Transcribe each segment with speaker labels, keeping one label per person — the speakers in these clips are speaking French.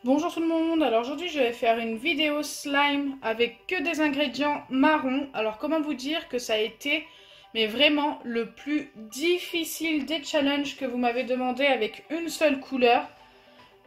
Speaker 1: Bonjour tout le monde, alors aujourd'hui je vais faire une vidéo slime avec que des ingrédients marrons. Alors comment vous dire que ça a été mais vraiment le plus difficile des challenges que vous m'avez demandé avec une seule couleur.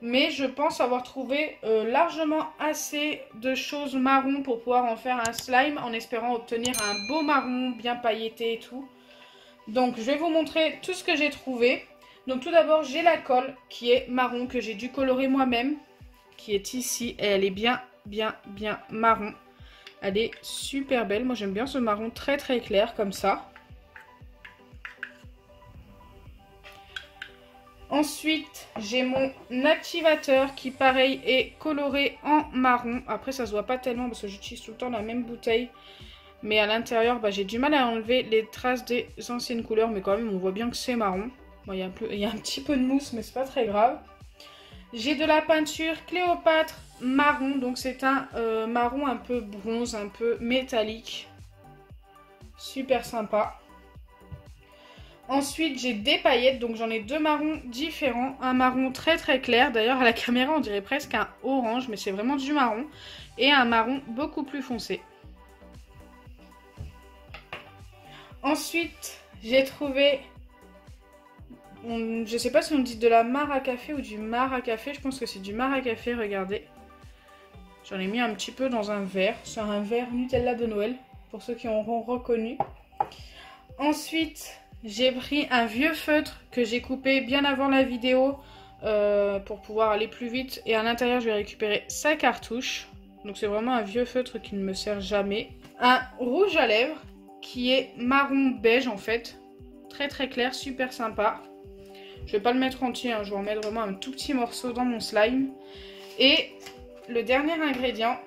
Speaker 1: Mais je pense avoir trouvé largement assez de choses marron pour pouvoir en faire un slime en espérant obtenir un beau marron bien pailleté et tout. Donc je vais vous montrer tout ce que j'ai trouvé. Donc tout d'abord j'ai la colle qui est marron que j'ai dû colorer moi-même, qui est ici et elle est bien marron. Elle est super belle. Moi j'aime bien ce marron très clair comme ça. Ensuite j'ai mon activateur qui pareil est coloré en marron. Après ça se voit pas tellement parce que j'utilise tout le temps la même bouteille. Mais à l'intérieur j'ai du mal à enlever les traces des anciennes couleurs. Mais quand même on voit bien que c'est marron. Bon, il y a un petit peu de mousse mais c'est pas très grave. J'ai de la peinture Cléopâtre marron, donc c'est un marron un peu bronze, un peu métallique. Super sympa. Ensuite j'ai des paillettes, donc j'en ai deux marrons différents. Un marron très clair, d'ailleurs à la caméra on dirait presque un orange, mais c'est vraiment du marron. Et un marron beaucoup plus foncé. Ensuite j'ai trouvé... je sais pas si on dit de la mare à café ou du marc à café. Je pense que c'est du marc à café, regardez. J'en ai mis un petit peu dans un verre. C'est un verre Nutella de Noël, pour ceux qui auront reconnu. Ensuite, j'ai pris un vieux feutre que j'ai coupé bien avant la vidéo pour pouvoir aller plus vite. Et à l'intérieur, je vais récupérer sa cartouche. Donc c'est vraiment un vieux feutre qui ne me sert jamais. Un rouge à lèvres qui est marron beige en fait. Très clair, super sympa. Je vais pas le mettre entier, hein, je vais en mettre vraiment un tout petit morceau dans mon slime. Et le dernier ingrédient,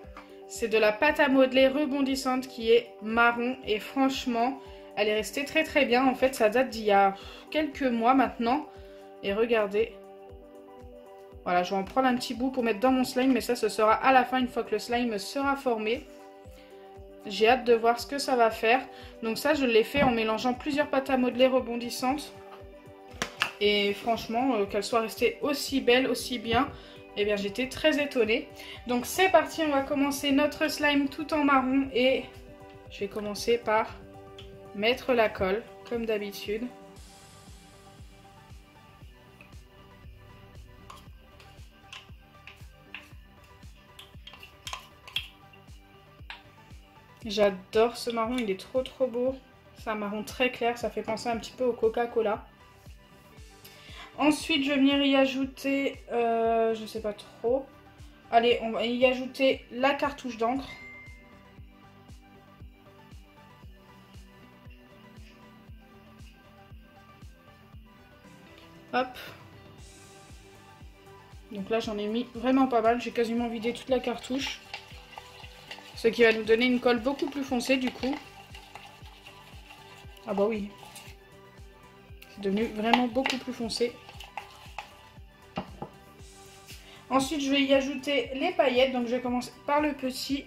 Speaker 1: c'est de la pâte à modeler rebondissante qui est marron. Et franchement, elle est restée très bien. En fait, ça date d'il y a quelques mois maintenant. Et regardez. Voilà, je vais en prendre un petit bout pour mettre dans mon slime. Mais ça, ce sera à la fin, une fois que le slime sera formé. J'ai hâte de voir ce que ça va faire. Donc ça, je l'ai fait en mélangeant plusieurs pâtes à modeler rebondissantes. Et franchement, qu'elle soit restée aussi belle, aussi bien, eh bien j'étais très étonnée. Donc c'est parti, on va commencer notre slime tout en marron. Et je vais commencer par mettre la colle, comme d'habitude. J'adore ce marron, il est trop beau. C'est un marron très clair, ça fait penser un petit peu au Coca-Cola. Ensuite, je vais venir y ajouter, je sais pas trop. Allez, on va y ajouter la cartouche d'encre. Hop. Donc là, j'en ai mis vraiment pas mal. J'ai quasiment vidé toute la cartouche. Ce qui va nous donner une colle beaucoup plus foncée du coup. Ah bah oui. C'est devenu vraiment beaucoup plus foncé. Ensuite, je vais y ajouter les paillettes. Donc, je vais commencer par le petit.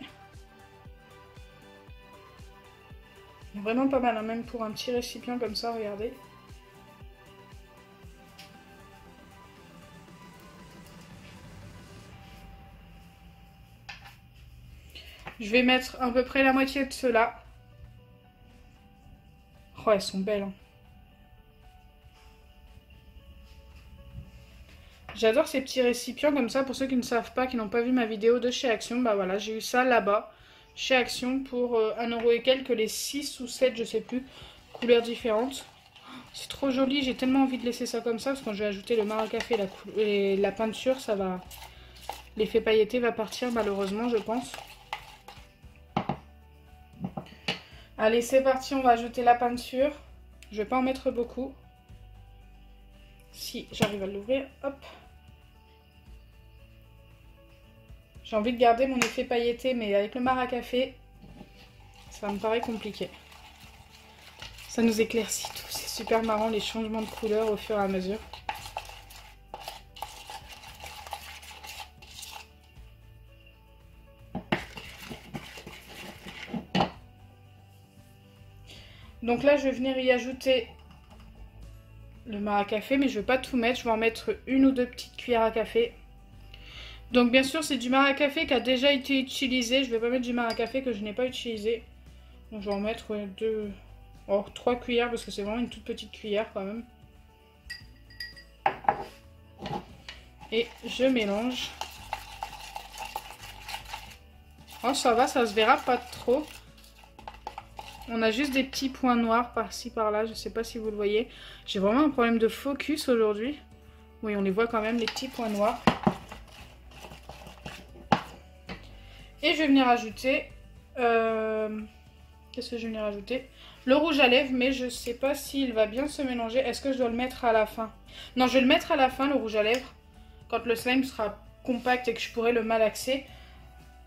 Speaker 1: Il est vraiment pas mal, hein, même pour un petit récipient comme ça, regardez. Je vais mettre à peu près la moitié de ceux-là. Oh, elles sont belles, hein. J'adore ces petits récipients comme ça. Pour ceux qui ne savent pas, qui n'ont pas vu ma vidéo de chez Action, bah voilà, j'ai eu ça là-bas, chez Action, pour 1€ et quelques, les 6 ou 7, je sais plus, couleurs différentes. C'est trop joli, j'ai tellement envie de laisser ça comme ça, parce que quand je vais ajouter le marc à café et la peinture, ça va... L'effet pailleté va partir malheureusement, je pense. Allez, c'est parti, on va ajouter la peinture. Je vais pas en mettre beaucoup. Si j'arrive à l'ouvrir, hop. J'ai envie de garder mon effet pailleté, mais avec le marc à café, ça me paraît compliqué. Ça nous éclaircit tout. C'est super marrant les changements de couleur au fur et à mesure. Donc là, je vais venir y ajouter le marc à café, mais je ne vais pas tout mettre. Je vais en mettre une ou deux petites cuillères à café. Donc bien sûr c'est du marc à café qui a déjà été utilisé. Je vais pas mettre du marc à café que je n'ai pas utilisé. Donc je vais en mettre 3 cuillères parce que c'est vraiment une toute petite cuillère quand même. Et je mélange. Oh ça va, ça se verra pas trop. On a juste des petits points noirs par-ci par-là, je sais pas si vous le voyez. J'ai vraiment un problème de focus aujourd'hui. Oui, on les voit quand même, les petits points noirs. Et je vais venir ajouter... Qu'est-ce que je vais venir ajouter? Le rouge à lèvres, mais je sais pas s'il va bien se mélanger. Est-ce que je dois le mettre à la fin? Non, je vais le mettre à la fin, le rouge à lèvres. Quand le slime sera compact et que je pourrai le malaxer.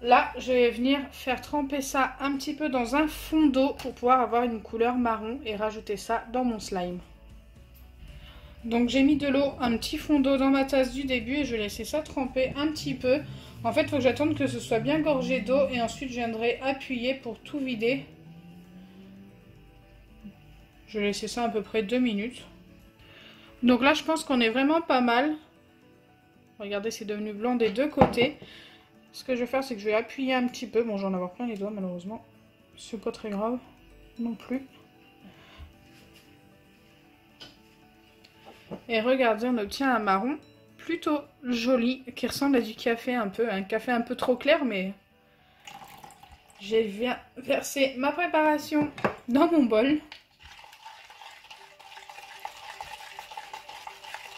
Speaker 1: Là, je vais venir faire tremper ça un petit peu dans un fond d'eau pour pouvoir avoir une couleur marron et rajouter ça dans mon slime. Donc j'ai mis de l'eau, un petit fond d'eau dans ma tasse du début et je vais laisser ça tremper un petit peu. En fait, il faut que j'attende que ce soit bien gorgé d'eau et ensuite je viendrai appuyer pour tout vider. Je vais laisser ça à peu près 2 minutes. Donc là, je pense qu'on est vraiment pas mal. Regardez, c'est devenu blanc des deux côtés. Ce que je vais faire, c'est que je vais appuyer un petit peu. Bon, j'en ai avoir plein les doigts, malheureusement. C'est pas très grave non plus. Et regardez, on obtient un marron plutôt joli, qui ressemble à du café un peu. Un café un peu trop clair, mais... Je viens verser ma préparation dans mon bol.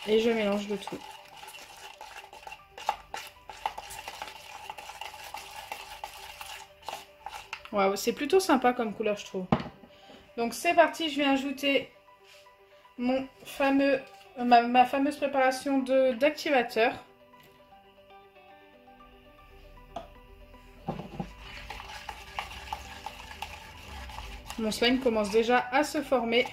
Speaker 1: Et je mélange le tout. Waouh, c'est plutôt sympa comme couleur, je trouve. Donc c'est parti, je vais ajouter mon fameux, ma fameuse préparation d'activateur. Mon slime commence déjà à se former.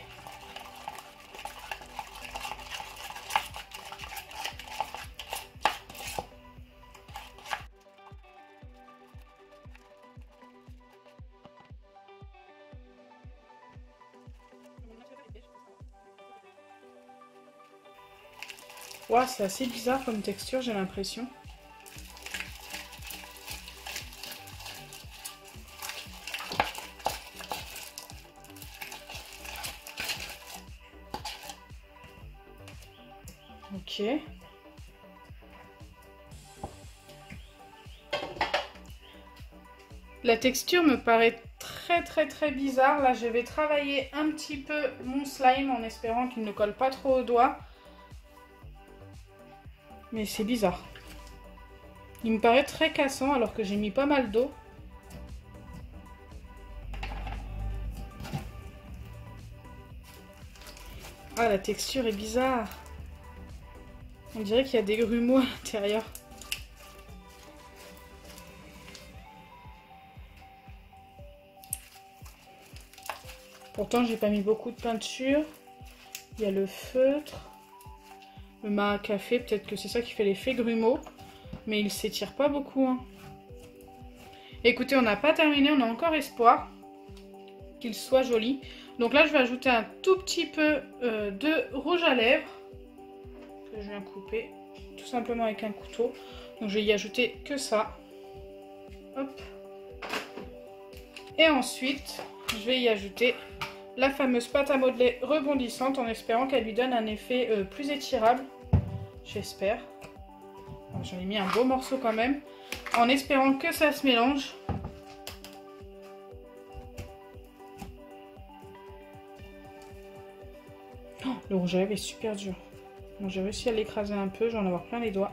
Speaker 1: Wow, c'est assez bizarre comme texture, j'ai l'impression. Ok. La texture me paraît très bizarre. Là, je vais travailler un petit peu mon slime en espérant qu'il ne colle pas trop aux doigts. Mais c'est bizarre. Il me paraît très cassant alors que j'ai mis pas mal d'eau. Ah, la texture est bizarre. On dirait qu'il y a des grumeaux à l'intérieur. Pourtant, j'ai pas mis beaucoup de peinture. Il y a le feutre. Le marc à café, peut-être que c'est ça qui fait l'effet grumeau. Mais il s'étire pas beaucoup. Hein. Écoutez, on n'a pas terminé, on a encore espoir qu'il soit joli. Donc là, je vais ajouter un tout petit peu de rouge à lèvres. Que je viens couper tout simplement avec un couteau. Donc je vais y ajouter que ça. Hop. Et ensuite, je vais y ajouter la fameuse pâte à modeler rebondissante en espérant qu'elle lui donne un effet plus étirable. J'espère. J'en ai mis un beau morceau quand même. En espérant que ça se mélange. Oh, le rouge à lèvres est super dur. Bon, j'ai réussi à l'écraser un peu. Je vais en avoir plein les doigts.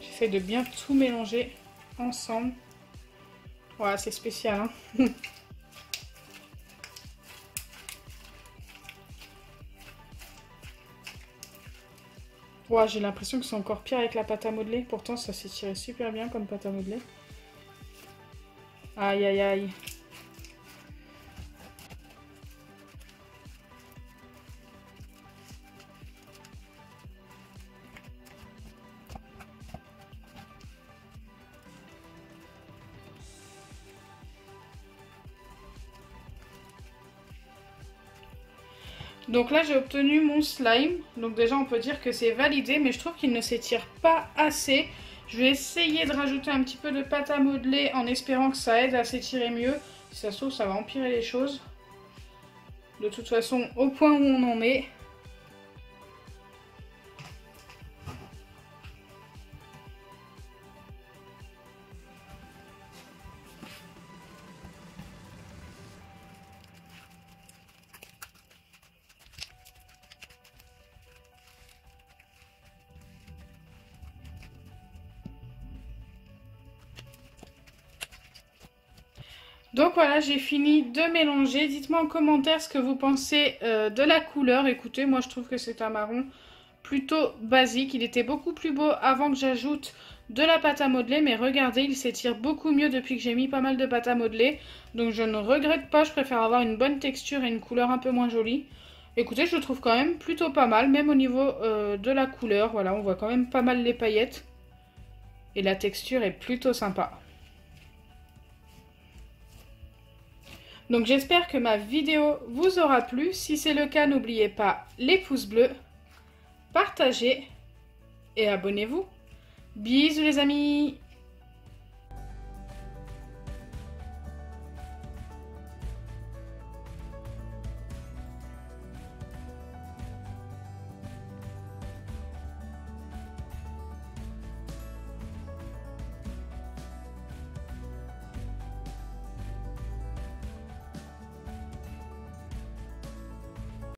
Speaker 1: J'essaie de bien tout mélanger ensemble. Voilà, c'est spécial. Hein. Wow, j'ai l'impression que c'est encore pire avec la pâte à modeler. Pourtant, ça s'est tiré super bien comme pâte à modeler. Aïe, aïe, aïe. Donc là j'ai obtenu mon slime, donc déjà on peut dire que c'est validé, mais je trouve qu'il ne s'étire pas assez. Je vais essayer de rajouter un petit peu de pâte à modeler en espérant que ça aide à s'étirer mieux. Si ça se trouve ça va empirer les choses. De toute façon, au point où on en est. Donc voilà, j'ai fini de mélanger. Dites-moi en commentaire ce que vous pensez de la couleur. Écoutez, moi je trouve que c'est un marron plutôt basique. Il était beaucoup plus beau avant que j'ajoute de la pâte à modeler. Mais regardez, il s'étire beaucoup mieux depuis que j'ai mis pas mal de pâte à modeler. Donc je ne regrette pas, je préfère avoir une bonne texture et une couleur un peu moins jolie. Écoutez, je le trouve quand même plutôt pas mal, même au niveau de la couleur. Voilà, on voit quand même pas mal les paillettes. Et la texture est plutôt sympa. Donc j'espère que ma vidéo vous aura plu. Si c'est le cas, n'oubliez pas les pouces bleus, partagez et abonnez-vous. Bisous les amis!